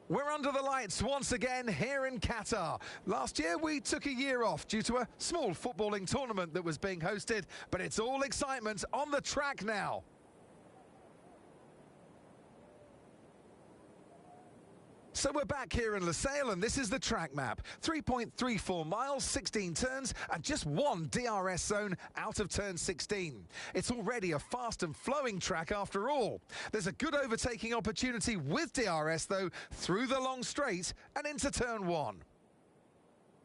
We're under the lights once again here in Qatar. Last year we took a year off due to a small footballing tournament that was being hosted, but it's all excitement on the track now. So we're back here in Lusail, and this is the track map. 3.34 miles, 16 turns, and just one DRS zone out of turn 16. It's already a fast and flowing track after all. There's a good overtaking opportunity with DRS, though, through the long straight and into turn 1.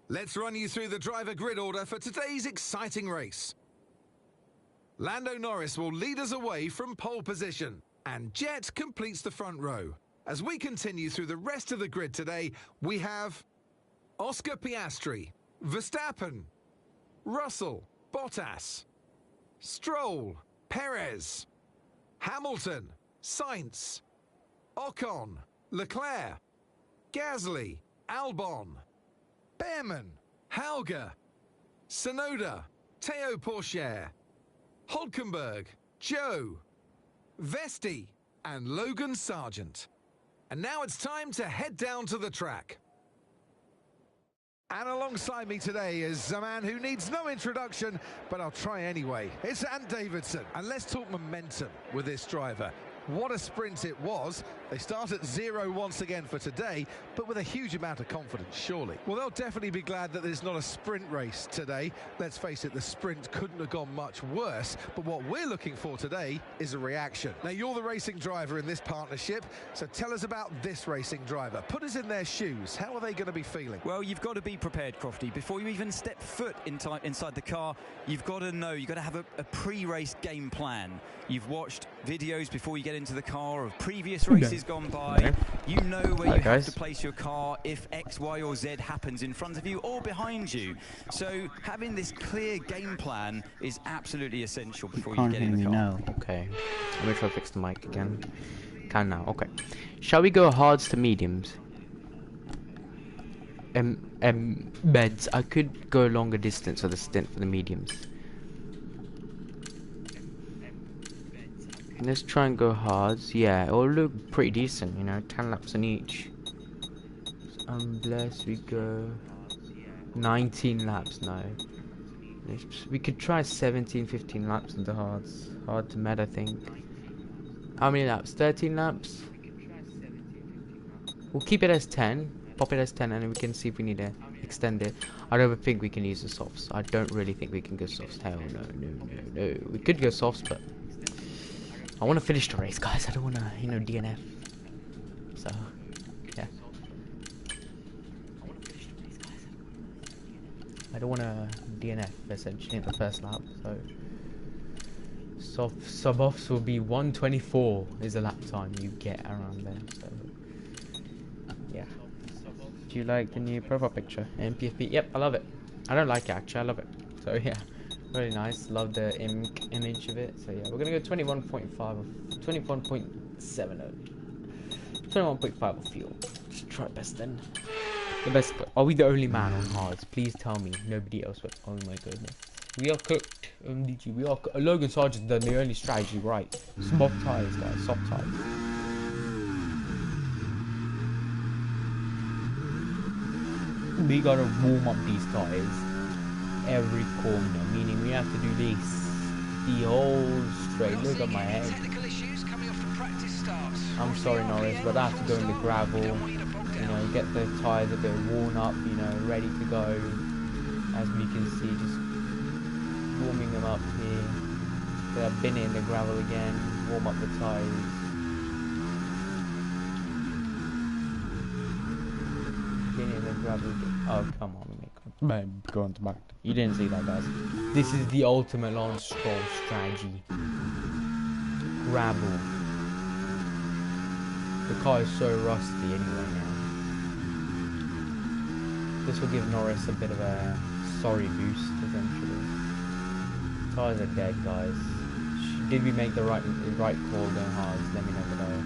Let's run you through the driver grid order for today's exciting race. Lando Norris will lead us away from pole position, and Jet completes the front row. As we continue through the rest of the grid today, we have Oscar Piastri, Verstappen, Russell, Bottas, Stroll, Perez, Hamilton, Sainz, Ocon, Leclerc, Gasly, Albon, Behrman, Hauger, Tsunoda, Théo Pourchaire, Hülkenberg, Joe, Vesti, and Logan Sargent. And now it's time to head down to the track. And alongside me today is a man who needs no introduction, but I'll try anyway. It's Ant Davidson. And let's talk momentum with this driver. What a sprint it was. They start at 0 once again for today, but with a huge amount of confidence, surely. Well, they'll definitely be glad that there's not a sprint race today. Let's face it, the sprint couldn't have gone much worse, but what we're looking for today is a reaction. Now, you're the racing driver in this partnership, so tell us about this racing driver. Put us in their shoes. How are they going to be feeling? Well, you've got to be prepared, Crofty. Before you even step foot inside the car, you've got to know, you've got to have a pre-race game plan. You've watched videos before you get into the car of previous races gone by. You know where you have to place your car if X, Y or Z happens in front of you or behind you. So having this clear game plan is absolutely essential before you get in the car. No. Okay, let me try to fix the mic again. Can now. Okay, shall we go hards to mediums? Beds. I could go a longer distance for the stint for the mediums. Let's try and go hards. Yeah, it'll look pretty decent, you know, 10 laps on each. Unless we go 19 laps now. We could try 17, 15 laps on the hards. Hard to med, I think. How many laps? 13 laps? We'll keep it as 10. Pop it as 10 and then we can see if we need to extend it. I don't think we can use the softs. I don't really think we can go softs. Hell no. We could go softs, but I want to finish the race, guys. I don't want to, you know, DNF. So, yeah. I don't want to DNF, essentially, in the first lap. So, sub-offs will be 1:24 is the lap time you get around there. So, yeah. Do you like the new profile picture? MPFP? Yep, I love it. I don't like it, actually. I love it. So, yeah. Really nice. Love the image of it. So yeah, we're gonna go 21.5 or 21.70. 21.5 of fuel. Just try best then. The best. Are we the only man on hards? Please tell me nobody else. Oh my goodness. We are cooked. MDG. We are. Logan Sargent done the only strategy right. Soft tires, guys. Soft tires. We gotta warm up these tires every corner, meaning we have to do this the whole straight. Look at my head. I'm sorry, Norris, but I have to go in the gravel, you know, get the tyres a bit worn up, you know, ready to go. As we can see, just warming them up here. So I've been in the gravel again, warm up the tyres. Been in the gravel again. Oh, come on, man, go on to back. You didn't see that, guys. This is the ultimate Lance Stroll strategy. Gravel. The car is so rusty anyway now. This will give Norris a bit of a sorry boost, essentially. Tires are dead, guys. Did we make the right call going hard? Let me know below.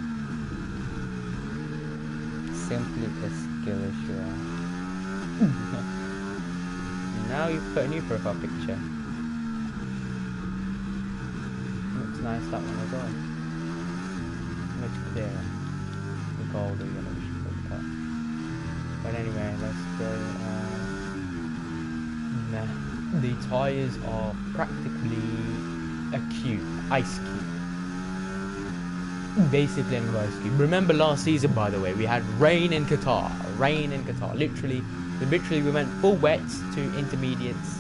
Simply a skill issue. Now you've put a new profile picture. Looks nice, that one as well. Much clearer. The gold are gonna be CapCut. But anyway, let's go. Nah. The tyres are practically a cube, ice cube. Basically an ice cube. Remember last season, by the way, we had rain in Qatar. Rain in Qatar. Literally we went full wets to intermediates.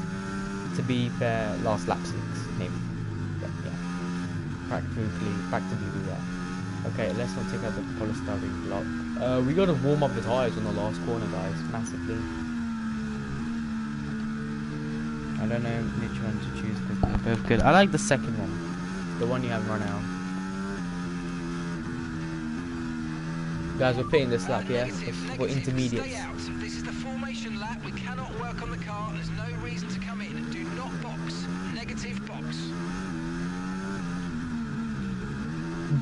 To be fair, last lap 6, maybe. But yeah, practically there. Okay, let's not take out the polystyrene block. We gotta warm up the tyres on the last corner, guys, massively. I don't know which one to choose because they're both good. I like the second one, the one you have run out. Guys, we're pitting this lap, yeah? For intermediates. This is the formation lap. We cannot work on the car. There's no reason to come in. Do not box. Negative box.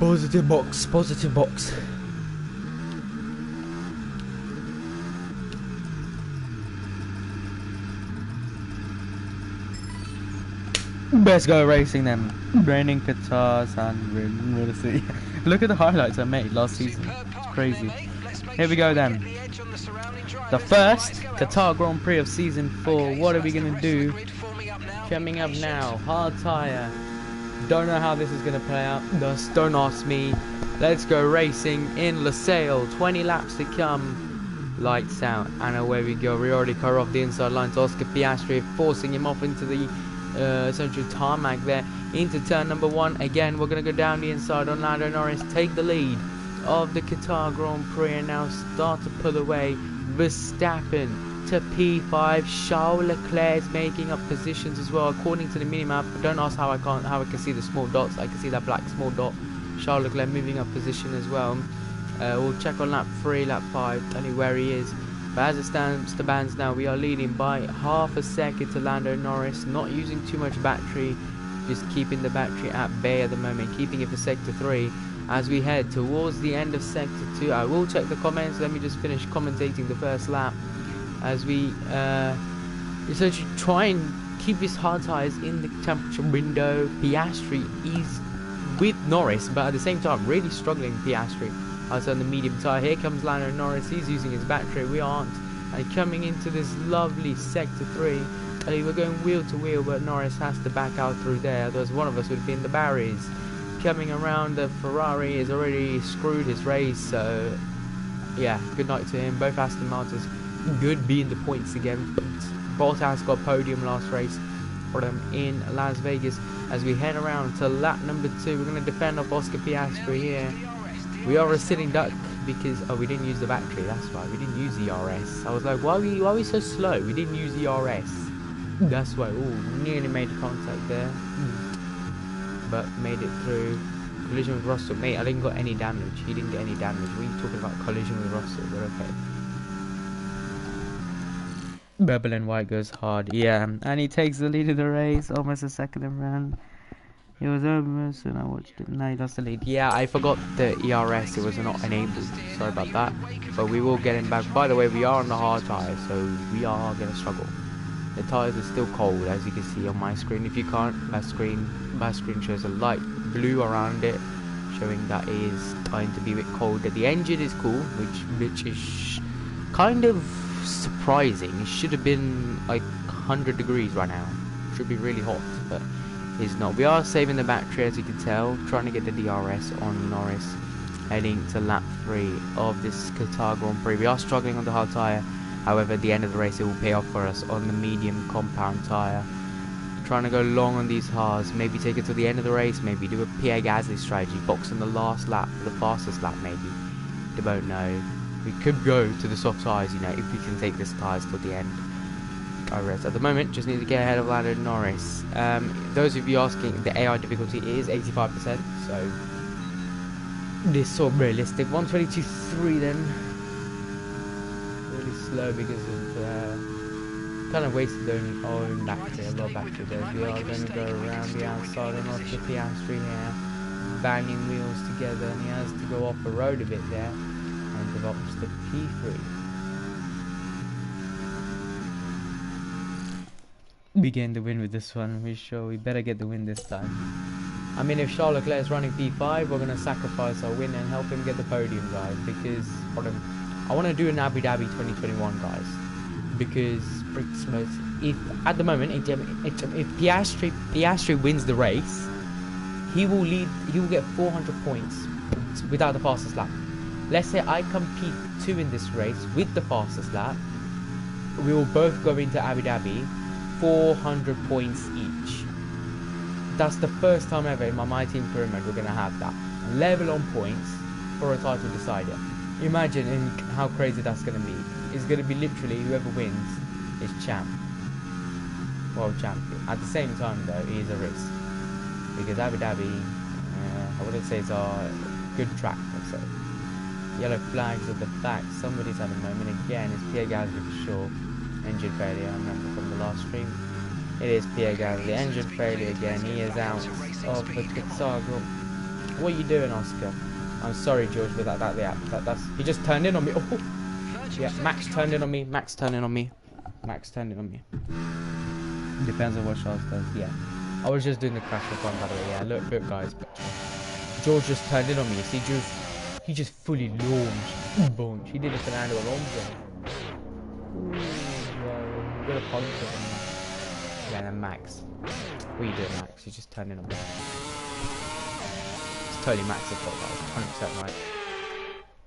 Positive box, positive box. Let's go racing them. Raining Qatar, San see. Look at the highlights I made last season. It's crazy. Here we go then. The first Qatar Grand Prix of season 4. What are we gonna do? Coming up now, hard tyre. Don't know how this is gonna play out. Thus, don't ask me. Let's go racing in Losail. 20 laps to come. Lights out, and away we go. We already cut off the inside line to Oscar Piastri, forcing him off into the central tarmac there, into turn number 1. Again, we're going to go down the inside on Lando Norris, take the lead of the Qatar Grand Prix, and now start to pull away. Verstappen to P5. Charles Leclerc is making up positions as well, according to the minimap. Don't ask how I can see the small dots. I can see that black small dot. Charles Leclerc moving up position as well. We'll check on lap 3, lap 5, tell you where he is. But as it stands to bands now, we are leading by half a second to Lando Norris. Not using too much battery, just keeping the battery at bay at the moment, keeping it for sector 3 as we head towards the end of sector 2. I will check the comments. Let me just finish commentating the first lap as we essentially try and keep his hard tyres in the temperature window. Piastri is with Norris, but at the same time really struggling. Piastri outside the medium tyre. Here comes Lando Norris. He's using his battery. We aren't. And coming into this lovely sector 3. We're going wheel to wheel, but Norris has to back out through there. Otherwise, one of us would be in the barriers. Coming around, the Ferrari has already screwed his race. So, yeah, good night to him. Both Aston Martins good being the points again. Bottas got podium last race for them in Las Vegas. As we head around to lap number 2, we're going to defend off Oscar Piastri here. We are a sitting duck because we didn't use the battery. That's right, we didn't use the RS. I was like, why are we so slow? We didn't use the RS. That's why. Ooh, nearly made contact there, but made it through. Collision with Russell. Mate, I didn't got any damage. He didn't get any damage. What are you talking about? Collision with Russell. We're okay. Bubble and White goes hard. Yeah, and he takes the lead of the race. Almost a second around. It was over, so I watched it. No, he lost the lead. Yeah, I forgot the ERS. It was not enabled. Sorry about that. But we will get him back. By the way, we are on the hard tyre, so we are going to struggle. The tyres are still cold, as you can see on my screen. If you can't, my screen shows a light blue around it, showing that it is starting to be a bit colder. The engine is cool, which is kind of surprising. It should have been like 100 degrees right now. It should be really hot, but is not. We are saving the battery, as you can tell, trying to get the DRS on Norris, heading to lap 3 of this Qatar Grand Prix. We are struggling on the hard tyre, however at the end of the race it will pay off for us on the medium compound tyre. Trying to go long on these hards, maybe take it to the end of the race, maybe do a Pierre Gasly strategy, box on the last lap, the fastest lap maybe. We don't know. We could go to the soft tyres, you know, if we can take this tyres till the end. At the moment, just need to get ahead of Lando Norris. Those of you asking, the AI difficulty is 85%, so this sort of realistic. 122.3 then. Really slow because of kind of wasted our own battery, a lot of battery there. We are going to go around the outside and off the Piastri here, banging wheels together, and he has to go off the road a bit there and develops the P3. We gained the win with this one. We're sure we better get the win this time. I mean, if Charles Leclerc is running P5, we're going to sacrifice our win and help him get the podium, guys, because I want to do an Abu Dhabi 2021, guys, because if at the moment if Piastri wins the race, he will lead. He will get 400 points without the fastest lap. Let's say I come P2 in this race with the fastest lap. We will both go into Abu Dhabi, 400 points each. That's the first time ever in my team pyramid we're going to have that level on points for a title decider. Imagine how crazy that's going to be. It's going to be literally whoever wins is champ, world champion. At the same time though, it is a risk, because Abu Dhabi, I wouldn't say it's a good track. So yellow flags at the back. Somebody's at the moment again. It's Pierre Gasly for sure. Engine failure. I remember from the last stream. It is Pierre Gasly. Engine failure again. He is out of the Qatar group. What are you doing, Oscar? I'm sorry, George, but that's he just turned in on me. Oh, yeah. Max turned in on me. Max turned in on me. Depends on what Charles does. Yeah. I was just doing the crash with one, by the way. Yeah. Look, guys. George just turned in on me. See, George. He just fully launched. Boom. He did a Fernando Alonso. We're gonna punch him. Yeah, then Max. What are you doing, Max? You just turned in on me. It's totally Max's fault, guys. 100% right.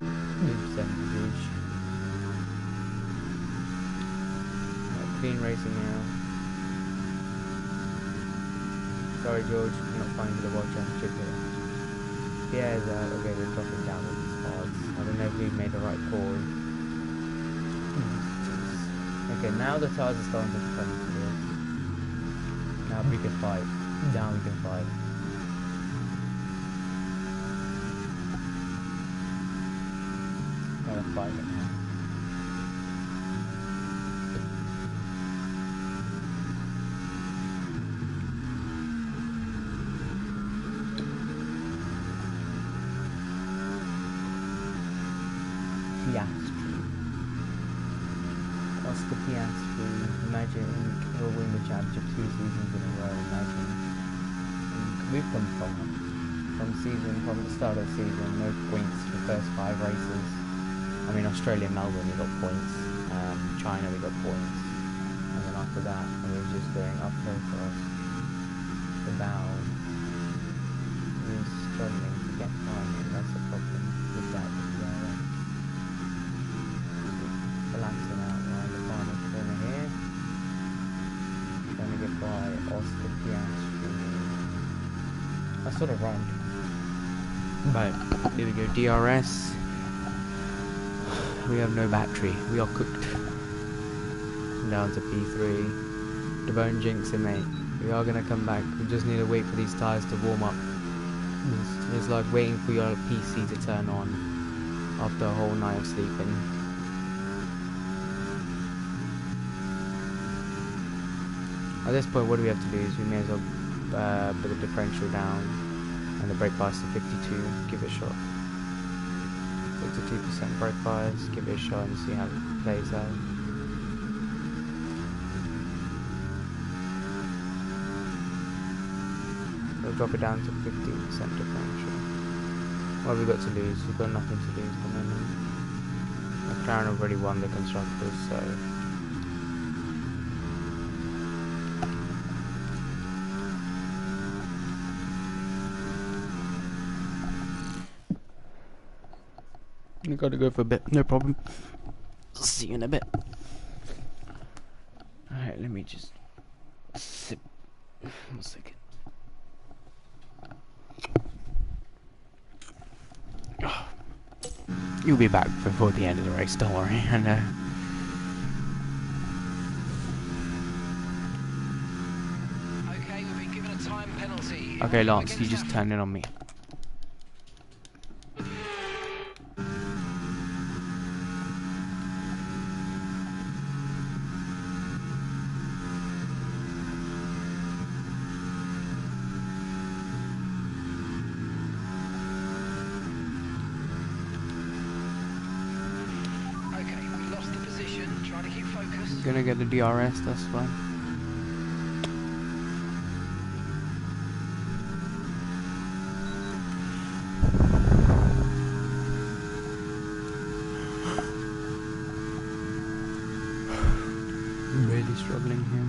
100% huge. Clean racing now. Sorry, George. I'm not finding the World Championship here. Yeah, okay, we're dropping down with these cards. I don't know if we've made the right call. Okay, now the tires are starting to come clear. Now we can fight. Now we can fight. Gotta fight it now. Oscar Piastri, imagine he'll win the championship 2 seasons in a row. Imagine. We've come from the start of the season, no points for the first 5 races. I mean, Australia, Melbourne, we got points. China, we got points. And then after that, we were just going uphill for us. The bow is struggling to get final. That's the problem with that. Relaxing out around the final corner here. Trying to get by Oscar Piastri. I sort of rhymed. But here we go, DRS. We have no battery. We are cooked. Down to P3. Don't jinx it, mate. We are gonna come back. We just need to wait for these tyres to warm up. It's like waiting for your PC to turn on after a whole night of sleeping. At this point, what do we have to do is we may as well put the differential down and the brake bias to 52, give it a shot. 52% brake bias, give it a shot and see how it plays out. We'll drop it down to 15% differential. What have we got to lose? We've got nothing to lose at the moment. McLaren already won the constructors, so you gotta go for a bit, no problem. See you in a bit. Alright, let me just sip 1 second. You'll be back before the end of the race, don't worry, I know. Okay, we've been given a time penalty. Okay, Lance, you just turned in on me. Gonna get the DRS, that's fine. struggling here.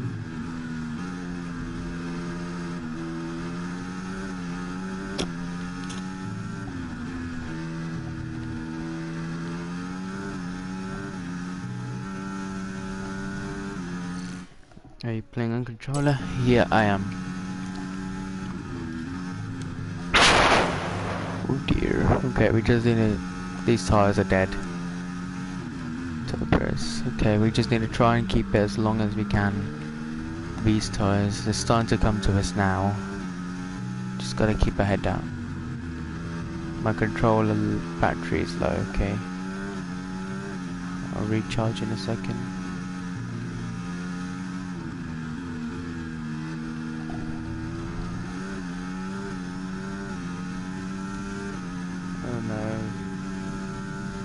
Are you playing on controller? Yeah, I am. Oh dear. Okay, we just need to... These tires are dead. Press. Okay, we just need to try and keep it as long as we can. These tires, they're starting to come to us now. Just gotta keep our head down. My controller battery is low, okay. I'll recharge in a second. Oh no.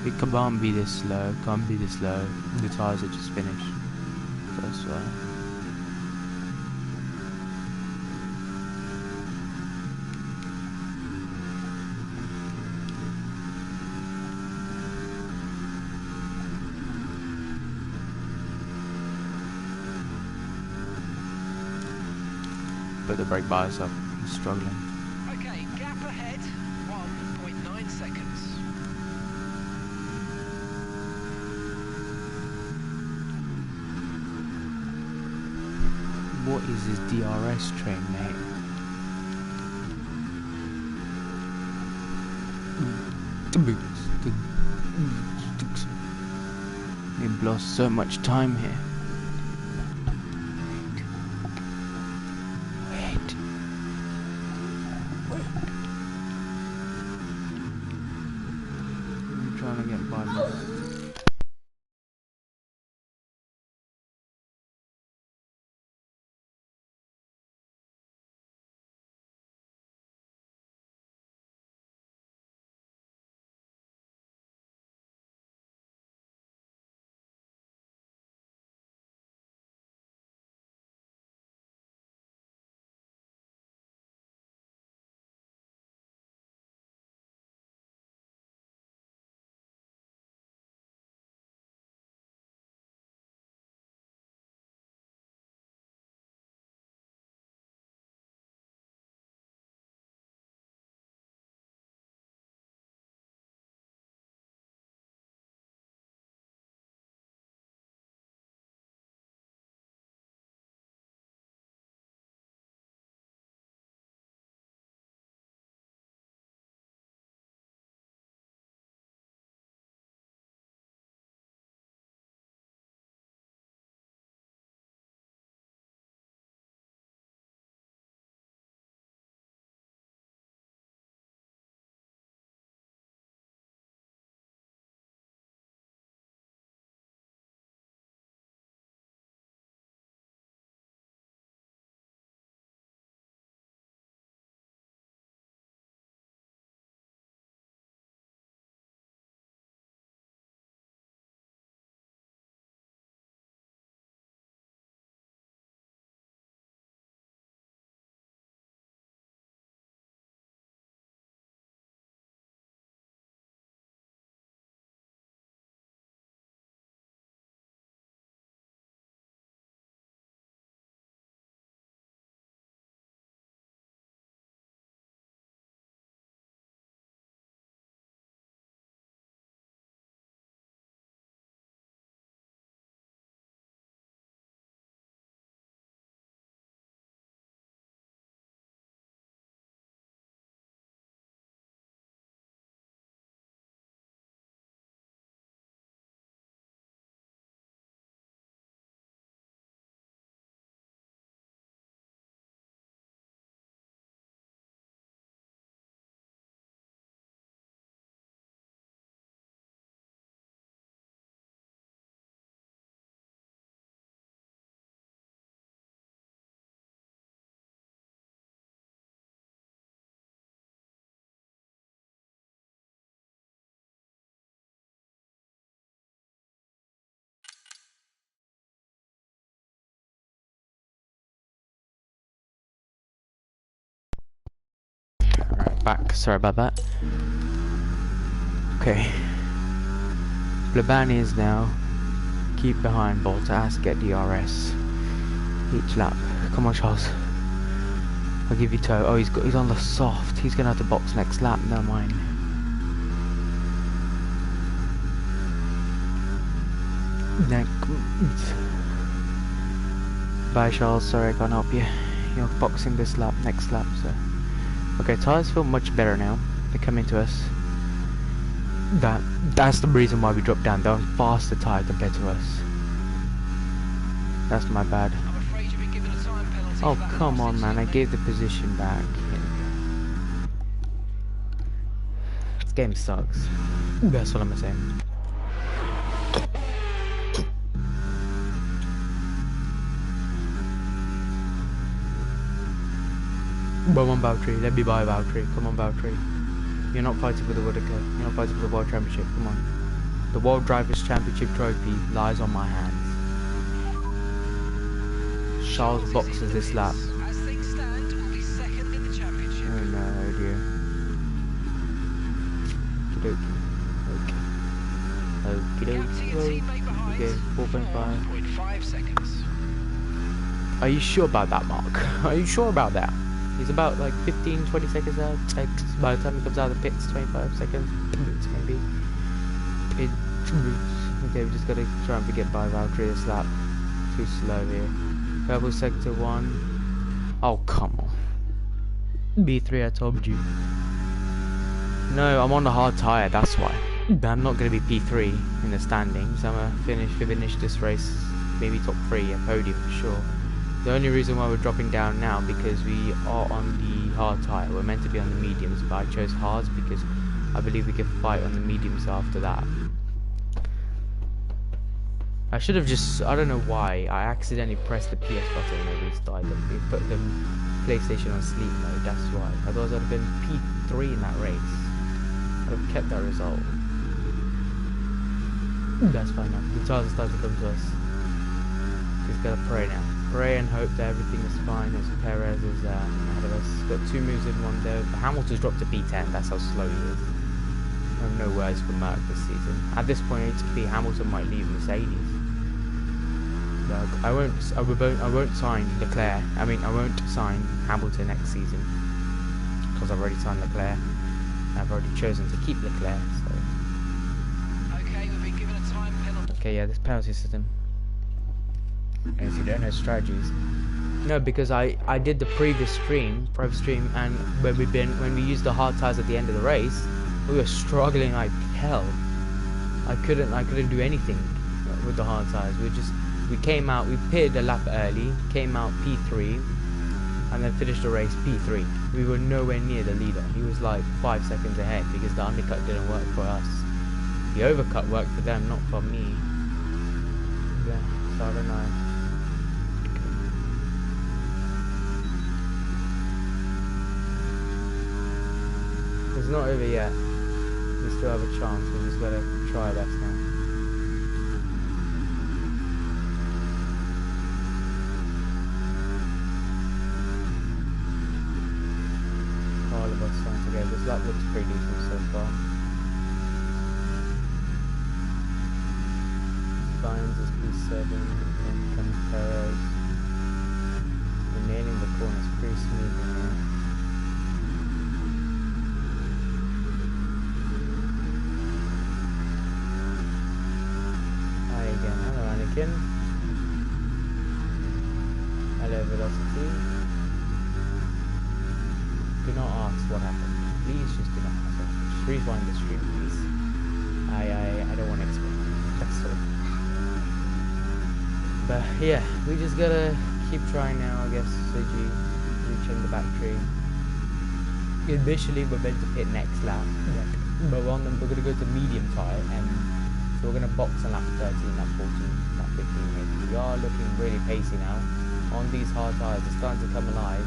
It can't be this slow, can't be this slow. The tires are just finished. That's why. Put the brake bars up, I'm struggling. Okay, gap ahead, 1.9 seconds. What is this DRS train, mate? We've lost so much time here. Wait. I'm trying to get by this. Right, back. Sorry about that. Okay. The plan is now keep behind Bottas, get DRS. each lap. Come on, Charles. I'll give you toe. Oh, he's on the soft. He's gonna have to box next lap. Never mind. Bye, Charles. Sorry, I can't help you. You're boxing this lap, next lap. So, okay, tires feel much better now. They're coming to us. That's the reason why we dropped down. They're on faster tire compared to us. That's my bad. Oh, come on, man. I gave the position back. This game sucks. That's what I'm saying. Come on, Valtteri. Let me buy Valtteri. Come on, Valtteri. You're not fighting for the World Cup. You're not fighting for the World Championship. Come on. The World Drivers' Championship trophy lies on my hands. Charles boxes this lap. Oh no, dear. Okay, 4.5 seconds. Are you sure about that, Mark? Are you sure about that? He's about like 15-20 seconds out. By the time he comes out of the pits, 25 seconds. Maybe. Okay, we just gotta try and forget by Valtteri this lap. Too slow here. Purple sector 1. Oh, come on. B3, I told you. No, I'm on the hard tyre, that's why. I'm not going to be P3 in the standings. I'm going to finish this race, maybe top 3, a podium for sure. The only reason why we're dropping down now because we are on the hard tyre. We're meant to be on the mediums, but I chose hards because I believe we can fight on the mediums after that. I should have just, I don't know why, I accidentally pressed the PS button and I restarted them. We put the PlayStation on sleep mode, that's why. Otherwise I'd have been P3 in that race. I'd have kept that result. That's fine now. The tires are starting to come to us. Just gotta pray now. Pray and hope that everything is fine as Perez is ahead of us. Got 2 moves in one there. Hamilton's dropped to P10, that's how slow he is. I have no words for Merck this season. At this point, Hamilton might leave Mercedes. I won't sign Leclerc. I won't sign Hamilton next season because I've already signed Leclerc. I've already chosen to keep Leclerc. So. Okay, we've been given a time penalty. Okay, yeah, this penalty system. As you don't know strategies. No, because I did the previous stream, and when we used the hard tires at the end of the race, we were struggling like hell. I couldn't do anything with the hard tires. We came out, we pitted a lap early, came out P3, and then finished the race P3. We were nowhere near the leader. He was like 5 seconds ahead because the undercut didn't work for us. The overcut worked for them, not for me. Yeah, so I don't know. It's not over yet. We still have a chance, we just gotta try that now. All of us starting to go. This lap looks pretty decent so far. Vines is P7, then comes Perez. We're nailing the corners pretty smoothly now. Again. Hello, velocity. Do not ask what happened. Please just do not ask. Just rewind the stream, please. I don't want to explain. That's all. But yeah, we just gotta keep trying now, I guess. Suji, reaching the battery. Initially, we're meant to hit next lap, but we're gonna go to medium tire, and so we're gonna box on lap 13, lap 14. 15 maybe. We are looking really pacey now. On these hard tires, it's starting to come alive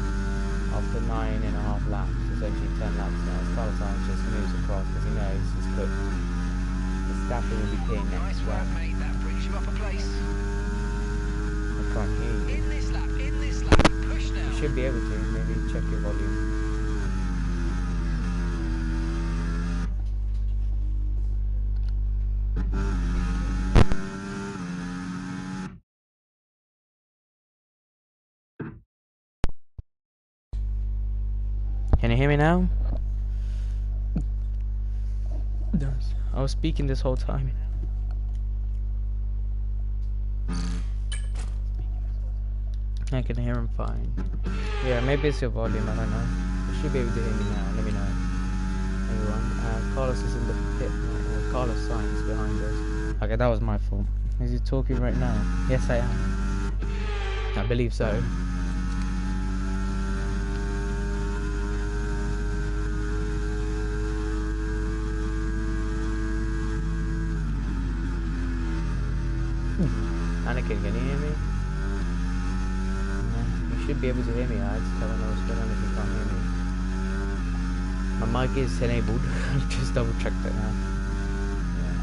after 9.5 laps. It's actually 10 laps now. Carlos Sainz just moves across because he knows he's cooked. The Stafford will be clean next lap. Mate, that brings you up a place. I can't hear you. In this lap, push now. You should be able to. Maybe check your volume. Can you hear me now? I was speaking this whole time. I can hear him fine. Yeah, maybe it's your volume, I don't know. You should be able to hear me now, let me know. Everyone, Carlos is in the pit. Carlos Sainz behind us. Okay, that was my fault. Is he talking right now? Yes, I am. I believe so. Anakin, can you hear me? You should be able to hear me. I just don't know what's going on if you can't hear me. My mic is enabled. I'll just double check that now. Yeah.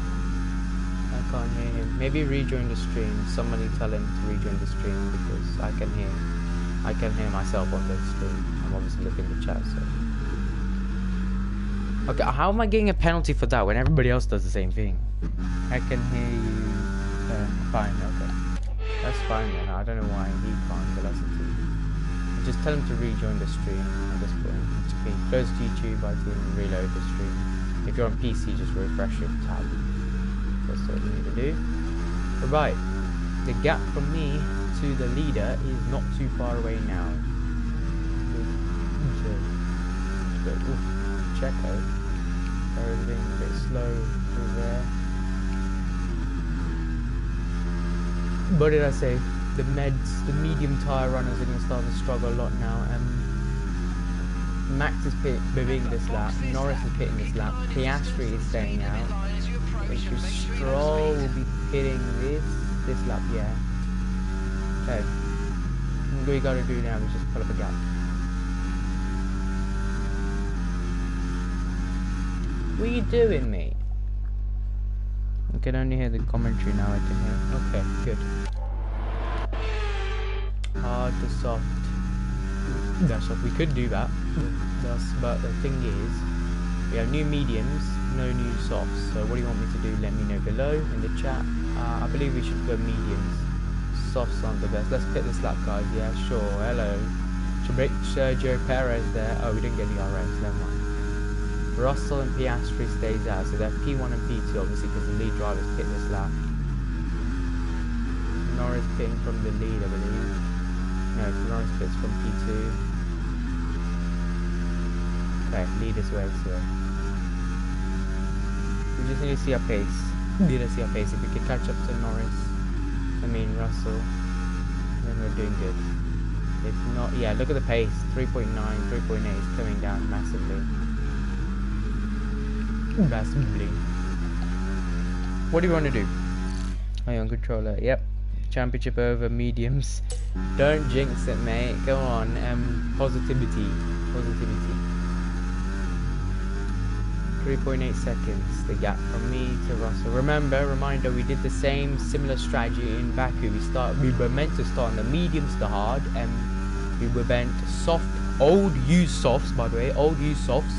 I can't hear him. Maybe rejoin the stream. Somebody tell him to rejoin the stream because I can hear myself on the stream. I'm obviously looking at the chat, so. Okay, how am I getting a penalty for that when everybody else does the same thing? I can hear you. Fine, okay. That's fine then. I don't know why he can't, but that's it. Just tell him to rejoin the stream at this point. Close YouTube, I can reload the stream. If you're on PC, just refresh your tab. That's what you need to do. Right, the gap from me to the leader is not too far away now. So, Checo. Everything a bit slow through there. What did I say? The medium tyre runners are going to start to struggle a lot now. Max is pitting this lap. Norris is pitting this lap. Piastri is staying out. Stroll will be pitting this lap, yeah. Okay. What we got to do now is just pull up a gap. What are you doing, mate? I can only hear the commentary now. I can hear. Okay, good. Hard to soft. That's what we could do that. But the thing is, we have new mediums, no new softs. So what do you want me to do? Let me know below in the chat. I believe we should go mediums. Softs aren't the best. Let's pit this lap, guys. Yeah, sure. Hello. Sergio Perez there. Oh, we didn't get the RS. Never mind. Russell and Piastri stays out, so they're P1 and P2 obviously because the lead drivers pit this lap. Norris pitting from the lead, I believe. No, Norris pits from P2. Okay, lead this way, this way. We just need to see our pace. Need to see our pace. If we can catch up to Russell, then we're doing good. If not, yeah, look at the pace. 3.9, 3.8 is coming down massively. Massively. What do you want to do? Hang on, controller. Yep. Championship over, mediums. Don't jinx it, mate. Go on. Positivity. 3.8 seconds. The gap from me to Russell. Reminder, we did the same similar strategy in Baku. We were meant to start on the mediums to hard, and we were meant soft, old used softs, by the way, old used softs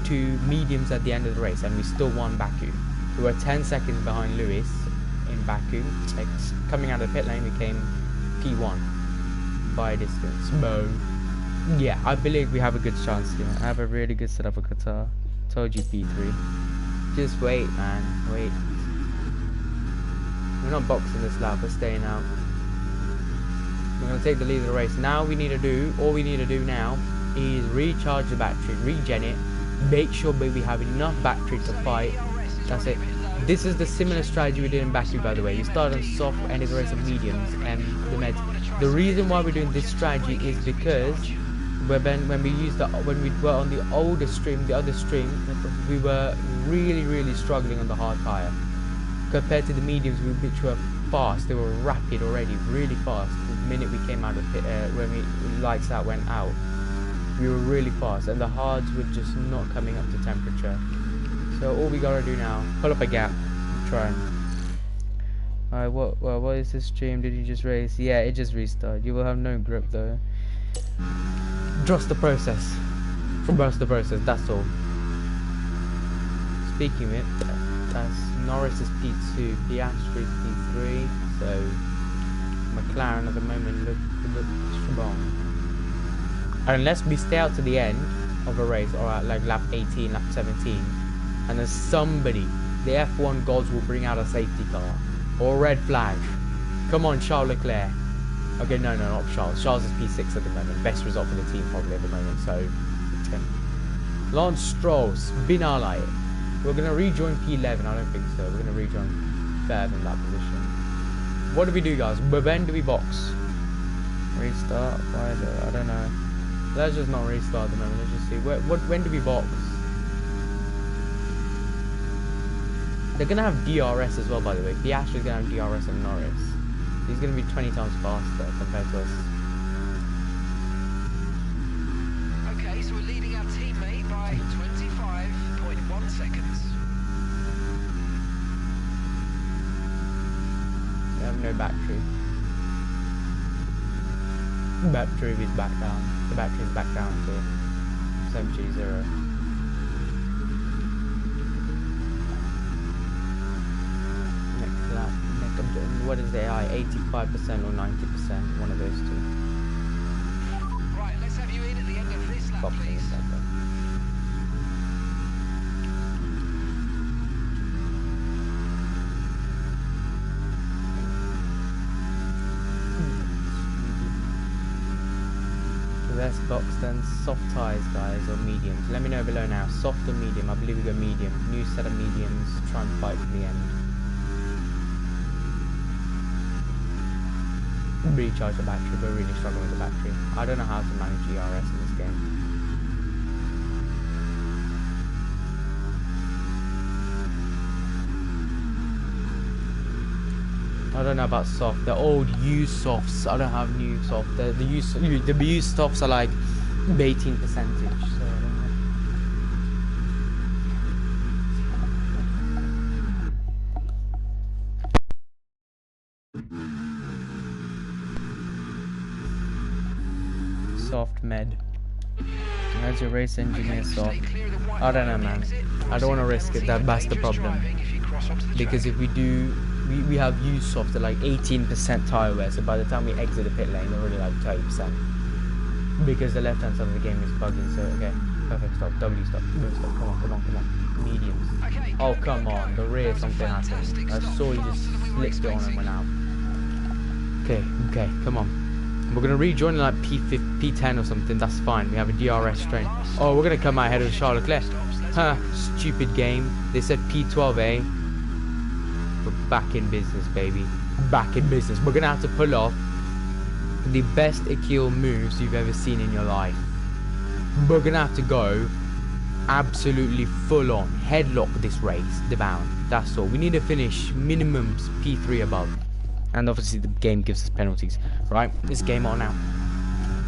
to mediums at the end of the race, and we still won Baku. We were 10 seconds behind Lewis in Baku. Like, coming out of the pit lane, we came P1 by a distance. So yeah, I believe we have a good chance here. I have a really good setup for Qatar. Told you P3. Just wait, man. Wait. We're not boxing this lap. We're staying out. We're gonna take the lead of the race. Now all we need to do now is recharge the battery, regen it, make sure that we have enough battery to fight. That's it. This is the similar strategy we did in Baku, by the way. You start on soft, ended the race on mediums, and the meds. The reason why we're doing this strategy is because when we were on the older stream, the other stream, we were really struggling on the hard tire compared to the mediums, which were fast. They were rapid already, really fast. The minute we came out of pit, when lights out went out, we were really fast, and the hards were just not coming up to temperature. So all we gotta do now, pull up a gap, try. Alright, what is this stream? Did you just race? Yeah, it just restarted. You will have no grip though. Trust the process. Trust the process, that's all. Speaking of it, that's Norris is P2, Piastri is P3, so McLaren at the moment look strong. Unless we stay out to the end, of a race, or at like lap 18, lap 17, and then somebody, the F1 gods will bring out a safety car or a red flag. Come on, Charles Leclerc. Okay, no, not Charles. Charles is P6 at the moment. Best result for the team probably at the moment. So, Lance Stroll, Spinali. We're gonna rejoin P11. I don't think so. We're gonna rejoin third in that position. What do we do, guys? When do we box? Restart? I don't know. Let's just not restart at the moment. Let's just see. When do we box? They're gonna have DRS as well, by the way. Piastri's gonna have DRS on Norris. He's gonna be 20 times faster compared to us. Okay, so we're leading our teammate by 25.1 seconds. We have no battery. Battery is back down. The battery is back down to 70. Next lap. What is the AI? 85% or 90%? One of those two. Right, let's have you in at the end of this lap, please. Let's box then. Soft tyres, guys, or mediums. Let me know below now. Soft or medium? I believe we go medium. New set of mediums. Try and fight to the end. Recharge the battery. We're really struggling with the battery. I don't know how to manage ERS in this game. I don't know about soft. The old used softs. I don't have new soft. The used softs are like 18%. So I don't know. Soft med. As your race engineer soft. I don't know, man. I don't want to risk it. That's the problem. Because if we do, we have used soft at like 18% tire wear. So by the time we exit the pit lane, we're already like 30%. Because the left hand side of the game is bugging. So okay, perfect stop. W stop. Move stop. Come on. Mediums. Oh come on, the rear something happened. I saw you just flicked it on and went out. Okay, come on. We're gonna rejoin like P10 or something. That's fine. We have a DRS train. Oh, we're gonna come out ahead of Charles Leclerc. Huh? Stupid game. They said P12A. We're back in business, baby. Back in business. We're gonna have to pull off the best Akil moves you've ever seen in your life. We're gonna have to go absolutely full on headlock this race, the bound. That's all. We need to finish minimum P3 above. And obviously the game gives us penalties. Right, it's game on now.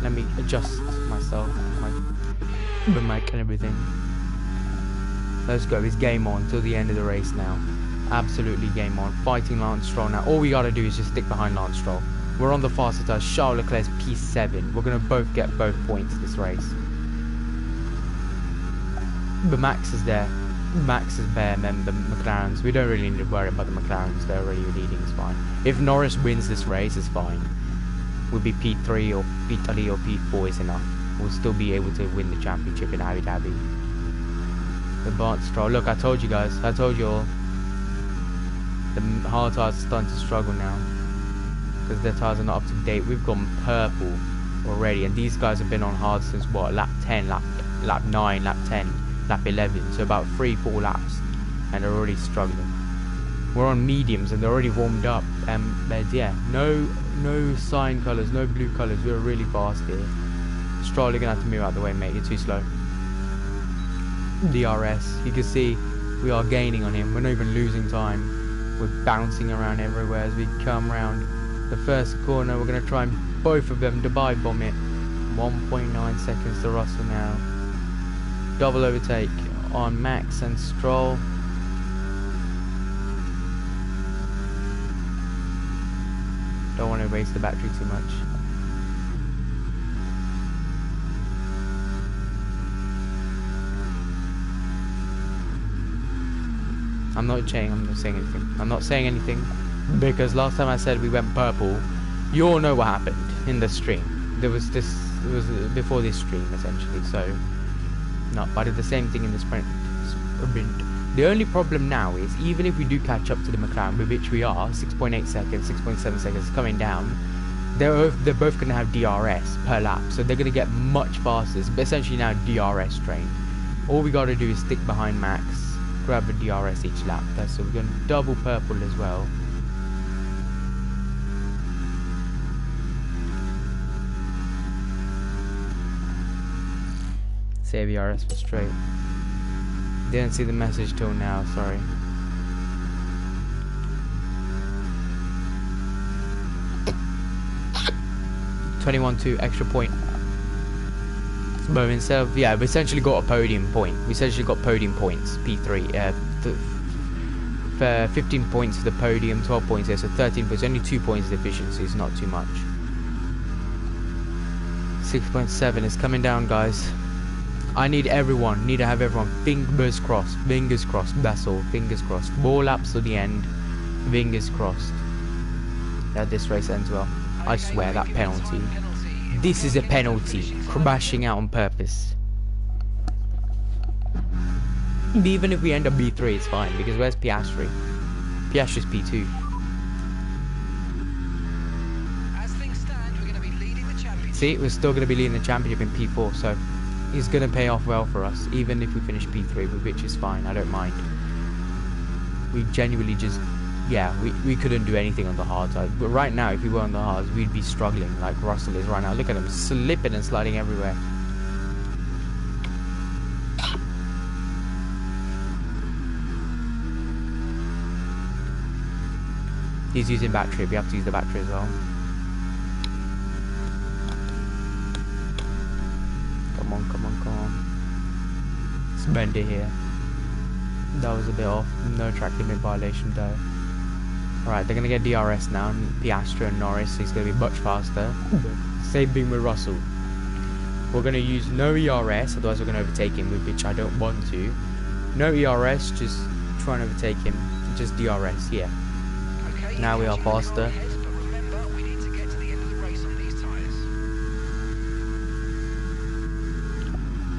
Let me adjust myself, the mic and everything. Let's go, it's game on till the end of the race now. Absolutely game on. Fighting Lance Stroll now. All we gotta do is just stick behind Lance Stroll. We're on the faster tires. Charles Leclerc's P7. We're gonna both get both points this race. But Max is there. Max is bare, and then the McLarens. We don't really need to worry about the McLarens. They're already leading. It's fine. If Norris wins this race, it's fine. We'll be P3 or P3 or P4 is enough. We'll still be able to win the championship in Abu Dhabi. The Bart Stroll. Look, I told you guys. I told you all. The hard tires are starting to struggle now because their tires are not up to date. We've gone purple already, and these guys have been on hard since what? Lap 10, lap 9, lap 10. Lap 11, so about 3-4 laps, and they're already struggling. We're on mediums and they're already warmed up, but yeah, no sign colours, no blue colours. We're really fast here. Stroll, you're gonna have to move out of the way, mate. You're too slow. DRS, you can see we are gaining on him. We're not even losing time. We're bouncing around everywhere as we come around the first corner. We're gonna try and both of them Dubai bomb it. 1.9 seconds to Russell now. Double overtake on Max and Stroll. Don't want to waste the battery too much. I'm not saying anything. I'm not saying anything because last time I said we went purple, you all know what happened in the stream. It was before this stream essentially, so No, but I did the same thing in the sprint. The only problem now is, even if we do catch up to the McLaren, with which we are, 6.8 seconds, 6.7 seconds coming down, they're both going to have DRS per lap, so they're going to get much faster. It's essentially now DRS train. All we got to do is stick behind Max, grab a DRS each lap. So we're going to double purple as well. Save DRS for straight. Didn't see the message till now, sorry. (21.2) extra point. But instead of, yeah, we essentially got a podium point. We essentially got podium points. P3. 15 points for the podium, 12 points there, so 13 points. Only 2 points of efficiency is not too much. 6.7 is coming down, guys. I need everyone, need to have everyone, fingers crossed, that's all, fingers crossed. 4 laps to the end, fingers crossed that this race ends well. I swear, that penalty, this is a penalty, crashing out on purpose. Even if we end up B3, it's fine, because where's Piastri? Piastri's P2. See, we're still going to be leading the championship in P4, so it's going to pay off well for us, even if we finish P3, which is fine, I don't mind. We genuinely just, yeah, we couldn't do anything on the hard side. But right now, if we were on the hards, we'd be struggling like Russell is right now. Look at him, slipping and sliding everywhere. He's using battery, we have to use the battery as well. Come on. Let's bend it here. That was a bit off. No track limit violation though. Alright, they're going to get DRS now. Piastri and Norris, he's going to be much faster. Same thing with Russell. We're going to use no ERS, otherwise we're going to overtake him, which I don't want to. No ERS, just try and overtake him. Just DRS, yeah. Okay, now we are faster.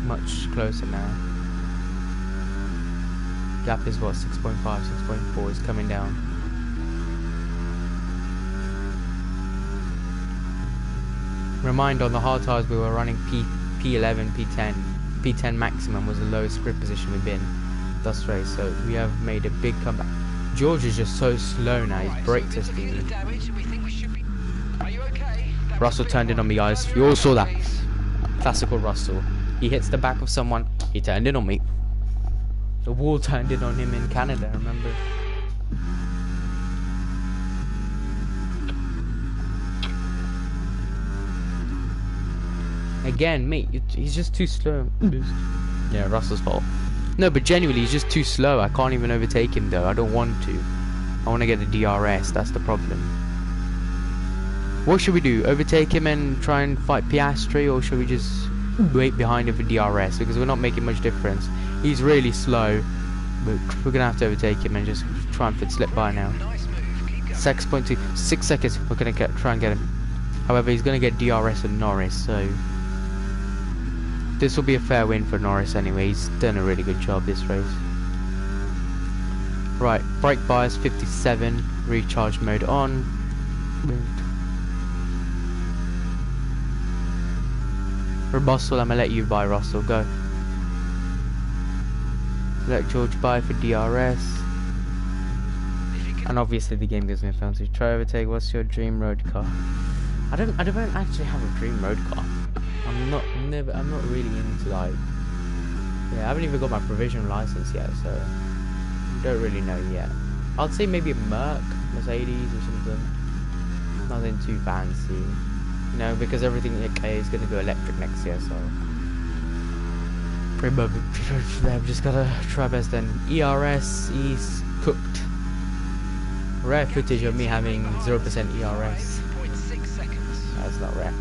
Much closer now. Gap is what, 6.5, 6.4 is coming down. Remind, on the hard tires we were running P11, P10. P10 maximum was the lowest grip position we've been thus race, so we have made a big comeback. George is just so slow now, he's brake testing me. Russell turned in on me, guys. You all saw that. Classical Russell. He hits the back of someone, he turned in on me. The wall turned in on him in Canada, remember? Again, mate, he's just too slow. Yeah, Russell's fault. No, but genuinely, he's just too slow. I can't even overtake him, though. I don't want to. I want to get a DRS, that's the problem. What should we do? Overtake him and try and fight Piastri, or should we just wait behind him for DRS, because we're not making much difference. He's really slow, but we're gonna have to overtake him and just try and slip by now. 6.2, 6 seconds. We're gonna try and get him. However, he's gonna get DRS and Norris, so this will be a fair win for Norris anyway. He's done a really good job this race. Right, brake bias 57, recharge mode on. For Russell, I'm gonna let you buy, Russell, go. Let George buy for DRS. And obviously the game gives me a fancy. Try overtake, what's your dream road car? I don't actually have a dream road car. I'm not really into, like, yeah, I haven't even got my provisional license yet, so don't really know yet. I'd say maybe a Mercedes or something. Nothing too fancy. You know, because everything is going to go electric next year, so I've just got to try best then. ERS is cooked. Rare footage of me having 0% ERS. That's not rare.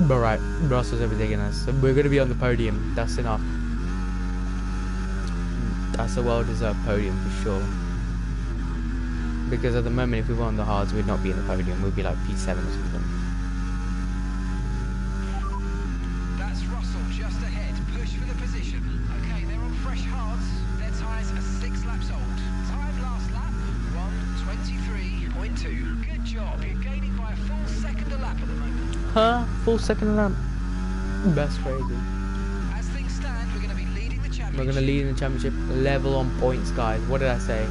But right, Russell's overtaking us, so we're going to be on the podium. That's enough. That's a well-deserved podium for sure. Because at the moment, if we were on the hards, we'd not be in the podium. We'd be like P7 or something. That's Russell just ahead. Push for the position. P2. Good job. You're gaining by a full second a lap at the moment. Huh? Full second lap? That's crazy. As things stand, we're going to be leading the championship. We're going to lead in the championship. Level on points, guys. What did I say?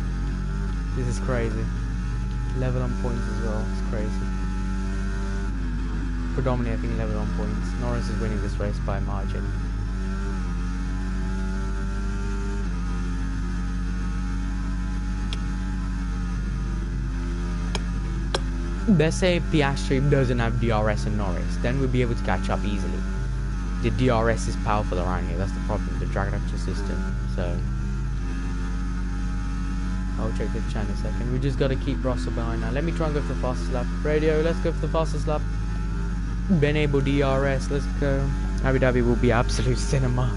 This is crazy. Level on points as well. It's crazy. Predominantly, I think level on points. Norris is winning this race by a margin. Let's say Piastri doesn't have DRS and Norris, then we'll be able to catch up easily. The DRS is powerful around here, that's the problem, the drag reduction system. So I'll check the channel in a second. We just gotta keep Russell behind now. Let me try and go for the fastest lap. Radio, let's go for the fastest lap. Enable DRS, let's go. Abu Dhabi will be absolute cinema.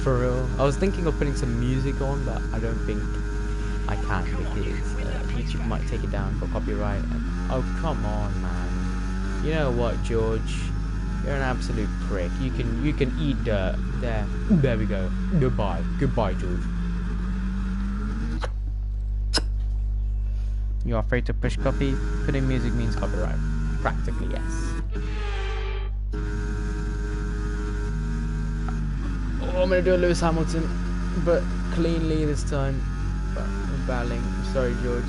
For real. I was thinking of putting some music on, but I don't think I can because YouTube might take it down for copyright. Oh, come on, man. You know what, George? You're an absolute prick. You can eat dirt. There we go. Goodbye, George. You're afraid to push copy? Putting music means copyright. Practically, yes. Oh, I'm gonna do a Lewis Hamilton, but cleanly this time. I'm battling. Sorry, George.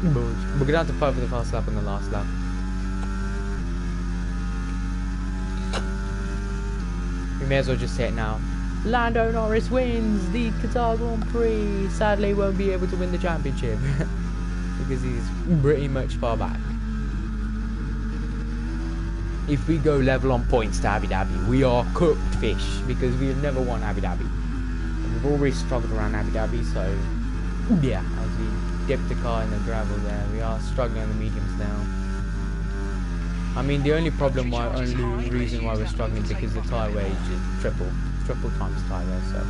We're gonna have to fight for the fast lap on the last lap. We may as well just say it now. Lando Norris wins the Qatar Grand Prix. Sadly, won't be able to win the championship because he's pretty much far back. If we go level on points to Abu Dhabi, we are cooked fish because we've never won Abu Dhabi. And we've always struggled around Abu Dhabi, so yeah, as we dip the car in the gravel there, we are struggling on the mediums now. I mean, the only reason why we're struggling is because the tyre weight is triple times tyre wear, so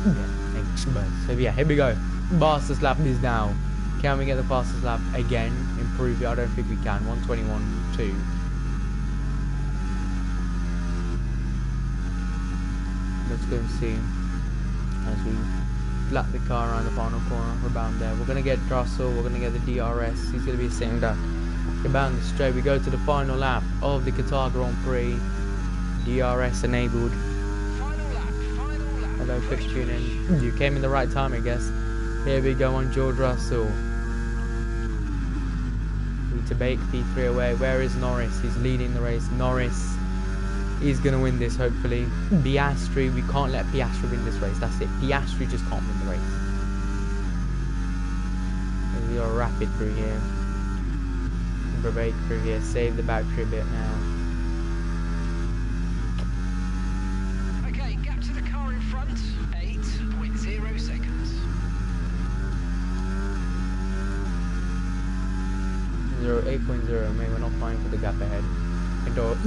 yeah, thanks. So yeah, here we go. Fastest lap is now. Can we get the fastest lap again? Improve it? I don't think we can. 121.2. Let's go and see as we lap the car around the final corner. We're bound there. We're gonna get Russell. We're gonna get the DRS. He's gonna be sitting there. We're bound straight. We go to the final lap of the Qatar Grand Prix. DRS enabled. Hello, pitch tuning. You came in the right time, I guess. Here we go on George Russell. Need to bake P3 away. Where is Norris? He's leading the race. Norris is going to win this, hopefully. Piastri, we can't let Piastri win this race. That's it. Piastri just can't win the race. We are rapid through here. Brake through here. Save the battery a bit now. Okay, gap to the car in front. 8.0 seconds. 8.0. Maybe we're not fine for the gap ahead.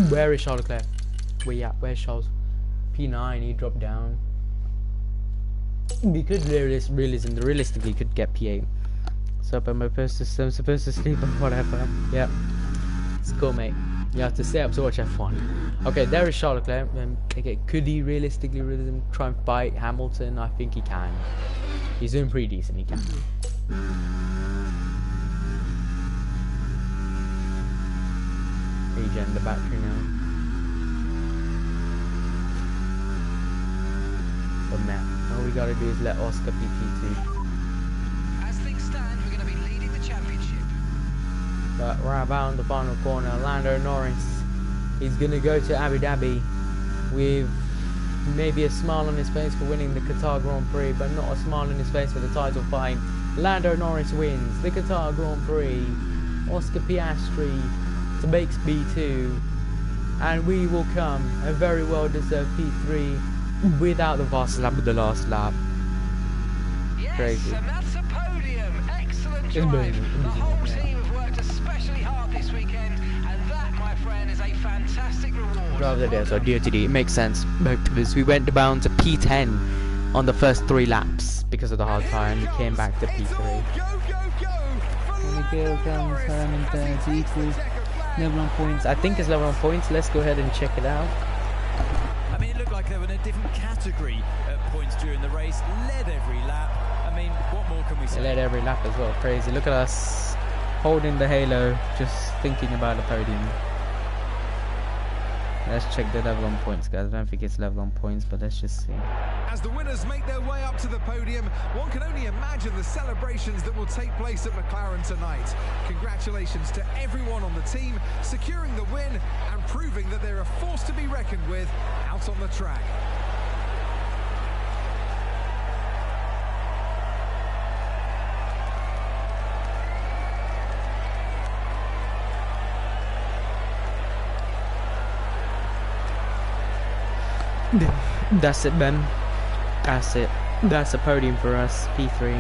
Where is Charles Leclerc? Where's Charles? P9, he dropped down. We could realistically could get P8. So I'm supposed to sleep or whatever. Yeah. It's cool, mate. You have to stay up to watch F1. Okay, there is Charles Leclerc. Okay, could he realistically try and fight Hamilton? I think he can. He's doing pretty decent, he can. Regen the battery now. But man, all we gotta do is let Oscar be P2. As things stand, we're going to be leading the championship. But right about in the final corner, Lando Norris is gonna go to Abu Dhabi with maybe a smile on his face for winning the Qatar Grand Prix, but not a smile on his face for the title fight. Lando Norris wins the Qatar Grand Prix. Oscar Piastri makes P2, and we will come a very well deserved P3 without the fastest lap of the last lap. Yes, Crazy. and that's a podium. Excellent drive. The whole team have worked especially hard this weekend, and that, my friend, is a fantastic reward. Drive the day, so DOTD, it makes sense because we went down to P10 on the first 3 laps because of the hard tyre, and we came back to P3. Level on points. I think it's level on points. Let's go ahead and check it out. I mean, it looked like they were in a different category at points during the race, led every lap. I mean, what more can we say? They led every lap as well. Crazy. Look at us holding the halo, just thinking about the podium. Let's check the level on points, guys. I don't think it's level on points, but let's just see. As the winners make their way up to the podium, one can only imagine the celebrations that will take place at McLaren tonight. Congratulations to everyone on the team, securing the win and proving that they're a force to be reckoned with out on the track. That's it, Ben. That's it. That's a podium for us. P3.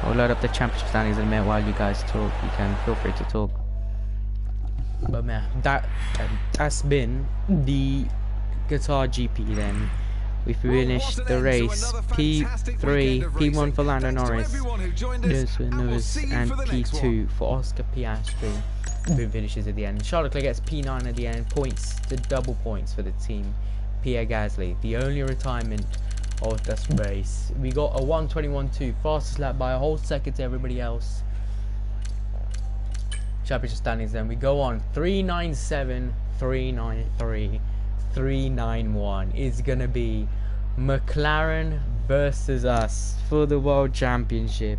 I'll load up the championship standings in a minute while you guys talk. You can feel free to talk. But man, that's been the Qatar GP then. We finished the race P3, P1 for Lando Norris, and P2 for Oscar Piastri. Who finishes at the end. Charles Leclerc gets P9 at the end. Points, the double points for the team. Pierre Gasly, the only retirement of this race. We got a 1:21.2, fastest lap by a whole second to everybody else. Championship standings then. We go on 397, 393, 391. It's gonna be McLaren versus us for the World Championship.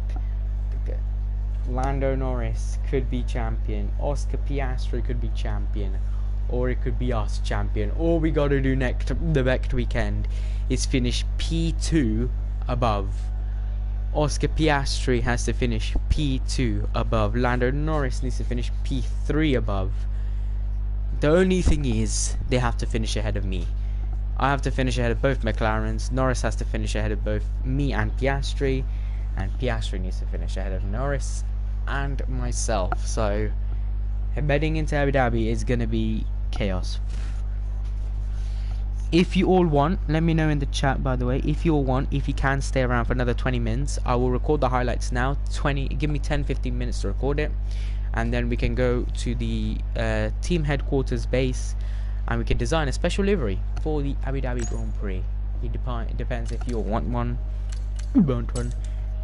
Lando Norris could be champion, Oscar Piastri could be champion, or it could be us champion. All we gotta do the next weekend is finish P2 above. Oscar Piastri has to finish P2 above. Lando Norris needs to finish P3 above. The only thing is, they have to finish ahead of me. I have to finish ahead of both McLarens. Norris has to finish ahead of both me and Piastri. And Piastri needs to finish ahead of Norris and myself. So heading into Abu Dhabi is gonna be chaos. If you all want, let me know in the chat, by the way. If you all want, if you can stay around for another 20 minutes, I will record the highlights now. Give me 10-15 minutes to record it, and then we can go to the team headquarters base and we can design a special livery for the Abu Dhabi Grand Prix. It depends if you all want one. Want one.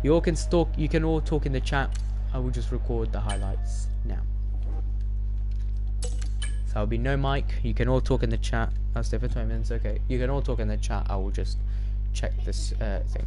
You all can talk. You can all talk in the chat. I will just record the highlights now. So there'll be no mic. You can all talk in the chat. I'll stay for 20 minutes. Okay. You can all talk in the chat. I will just check this thing.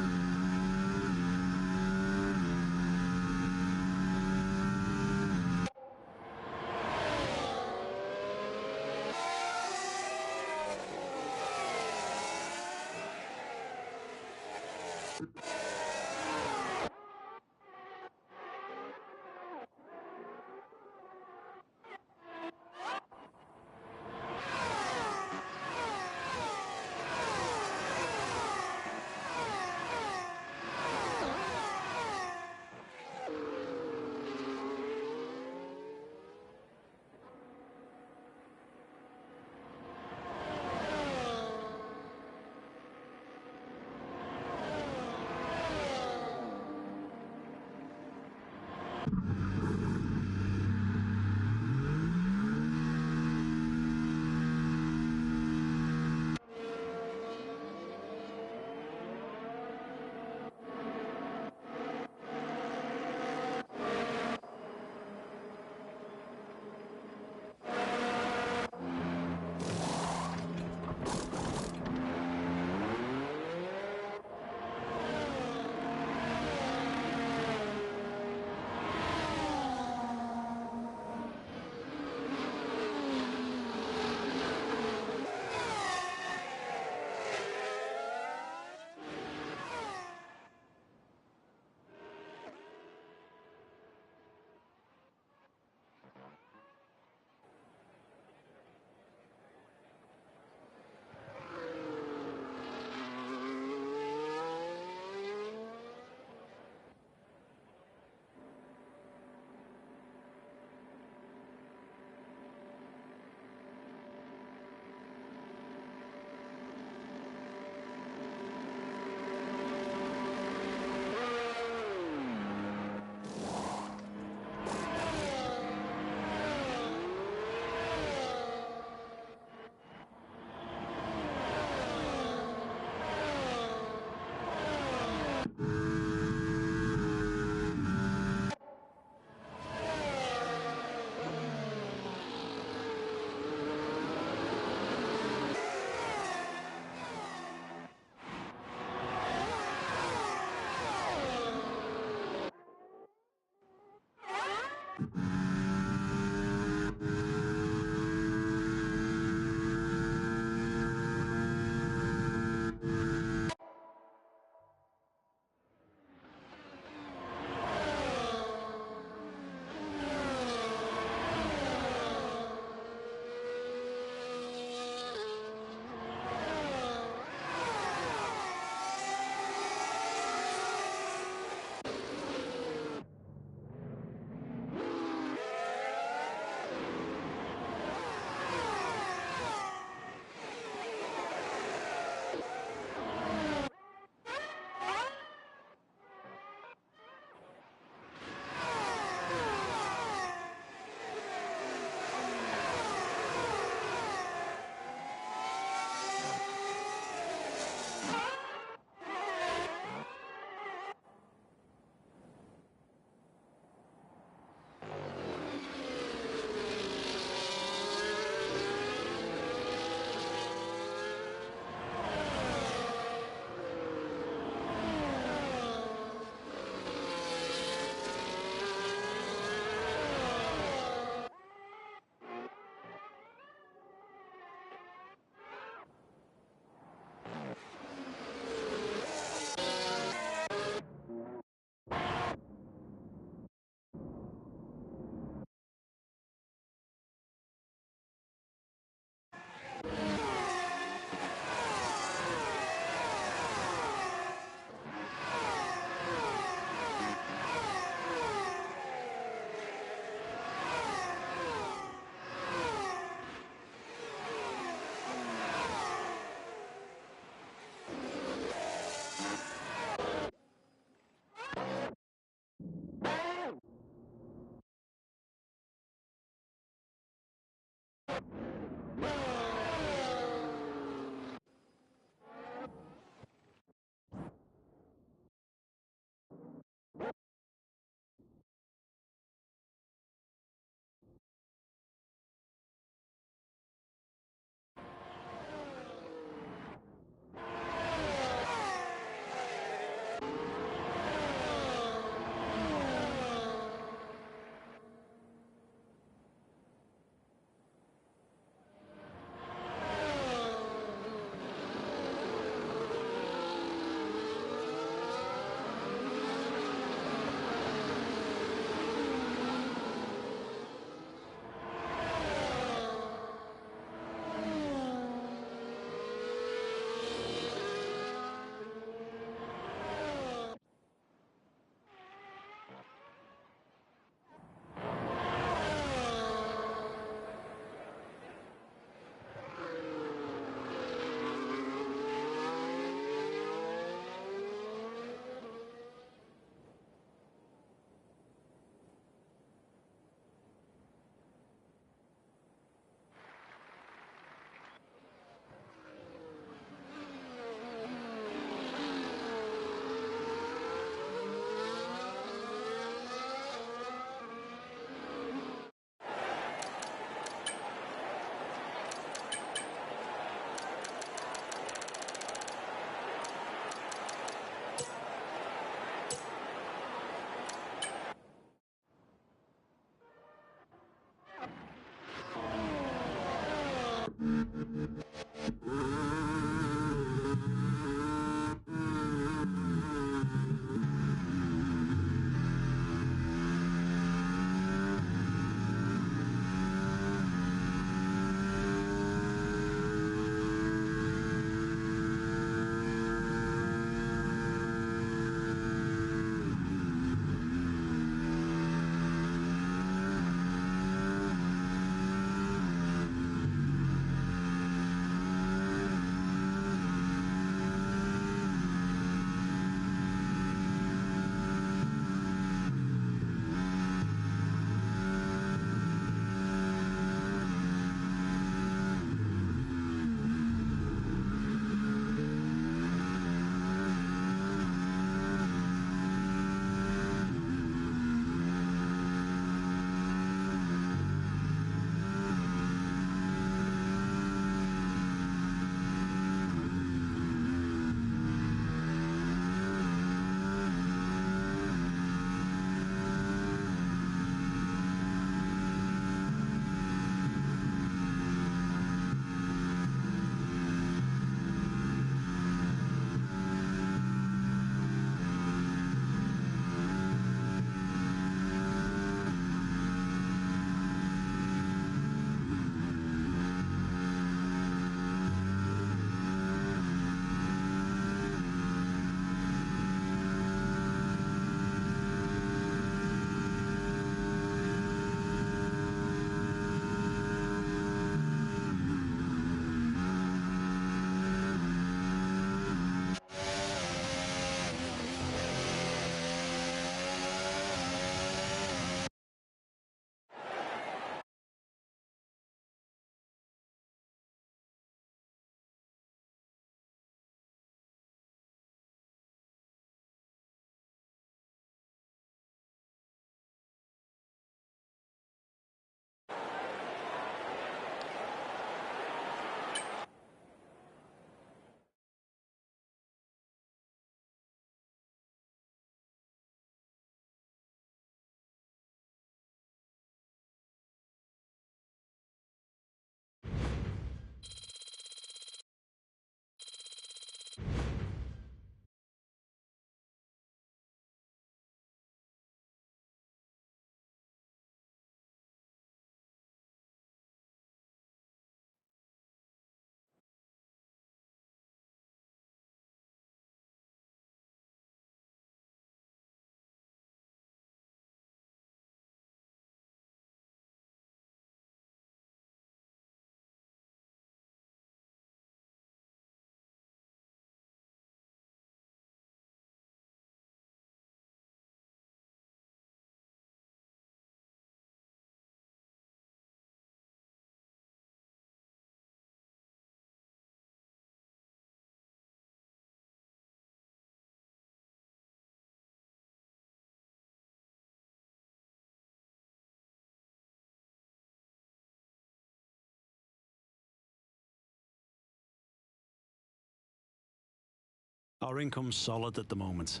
Our income's solid at the moment.